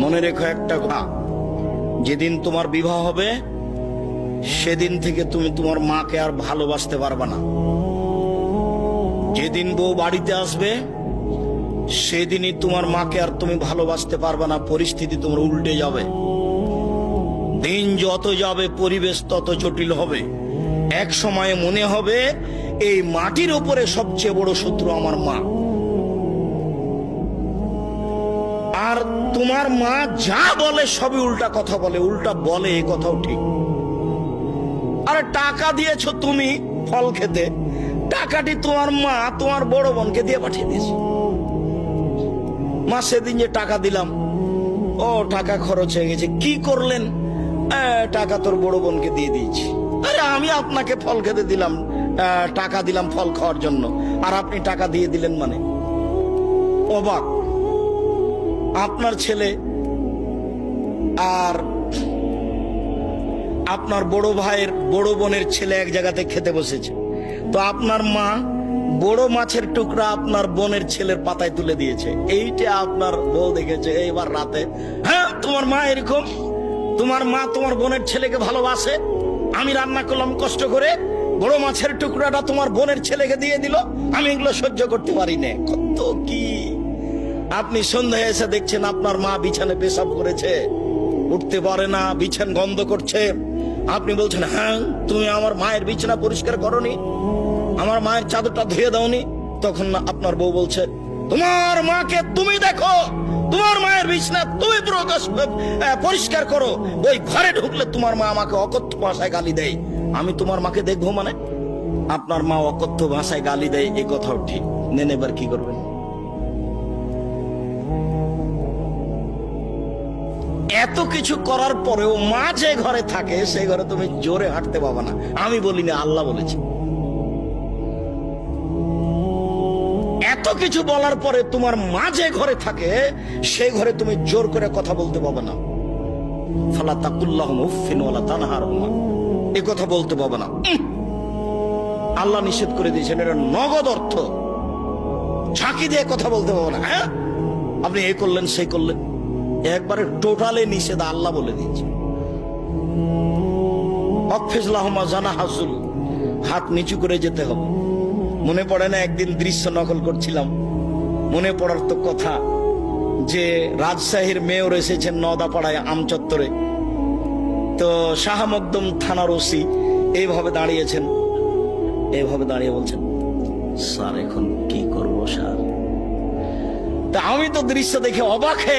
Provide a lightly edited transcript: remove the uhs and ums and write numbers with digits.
মনে রেখো একটা কথা, যেদিন তোমার বিবাহ হবে সেদিন থেকে তুমি তোমার মাকে আর ভালোবাসতে পারবে না। যেদিন বউ বাড়িতে আসবে সেদিনই তোমার মাকে আর তুমি ভালোবাসতে পারবে না। পরিস্থিতি তোমার উল্টে যাবে। দিন যত যাবে পরিবেশ তত জটিল হবে। এক সময়ে মনে হবে এই মাটির উপরে সবচেয়ে বড় শত্রু আমার মা। আর তোমার মা যা বলে সবই উল্টা কথা বলে, উল্টা বলে, এই কথাও ঠিক। আরে টাকা দিয়েছো তুমি ফল খেতে, টাকাটি তোমার মা তোমার বড় বোনকে দিয়ে পাঠিয়ে দিয়েছে। মা সেদিন যে টাকা দিলাম, ও টাকা খরচ হয়ে গেছে, কি করলেন? টাকা তোর বড় বোনকে দিয়ে দিয়েছি। আরে আমি আপনাকে ফল খেতে দিলাম, টাকা দিলাম ফল খাওয়ার জন্য, আর আপনি টাকা দিয়ে দিলেন মানে? অবাক। আপনার ছেলে আর আপনার বড় ভাইয়ের বড় বোনের ছেলে এক জায়গাতে খেতে বসেছে, তো আপনার মা বড় মাছের টুকরা আপনার বোনের ছেলের পাতায় তুলে দিয়েছে। এইটা আপনার বউ দেখেছে এইবার রাতে। হ্যাঁ, তোমার মা এরকম, তোমার মা তোমার বোনের ছেলেকে ভালোবাসে। আমি রান্না করলাম কষ্ট করে, বড় মাছের টুকরাটা তোমার বোনের ছেলেকে দিয়ে দিল, আমি এগুলো সহ্য করতে পারি না। কত কি! আপনি সন্ধ্যায় এসে দেখছেন আপনার মা বিছানে পেশাব করেছে, উঠতে পারে না, বিছান গন্ধ করছে। আপনি বলছেন, হ্যাঁ তুমি আমার মায়ের বিছানা পরিষ্কার করনি, আমার মায়ের চাদরটা ধুয়ে দাওনি। তখন আপনার বউ বলছে, তোমার মাকে তুমি দেখো, তোমার মায়ের বিছানা তুমি পরিষ্কার করো। ওই ঘরে ঢুকলে তোমার মা আমাকে অকথ্য ভাষায় গালি দেয়, আমি তোমার মাকে দেখবো মানে? আপনার মা অকথ্য ভাষায় গালি দেয়, এই কথাও ঠিক। নেন, এবার কি করবেন? এত কিছু করার পরেও মা যে ঘরে থাকে সেই ঘরে তুমি জোরে হাঁটতে পাবা না। আমি বলি না, আল্লাহ বলেছে। এত কিছু বলার পরে তোমার মা যে ঘরে থাকে সেই ঘরে তুমি জোর করে কথা বলতে পাবে না। ফালা তাকুল্লাহুম উফফিন ওয়ালা তানহারহুমা, এই কথা বলতে পাবে না। আল্লাহ নিষেধ করে দিয়েছেন, এটা নগদ অর্থ। ঝাঁকি দিয়ে কথা বলতে পাবে না। হ্যাঁ, আপনি এই করলেন সেই করলেন, একবারে টোটালে নিষেধ আল্লাহ বলে দিয়েছে। অকফিজলাহুমা জানাহাজুল, হাত নিচু করে যেতে হবে। মনে পড়ে না, একদিন দৃশ্য নকল করছিলাম, মনে পড়ার তো কথা যে রাজশাহীর মেয়র এসেছেন নওদাপাড়ায় আমচত্বরে, তো শাহ মকদুম থানার ওসি এইভাবে দাঁড়িয়েছেন, এইভাবে দাঁড়িয়ে বলছেন, স্যার এখন কি করবো স্যার? তা আমি তো দৃশ্য দেখে অবাক হয়ে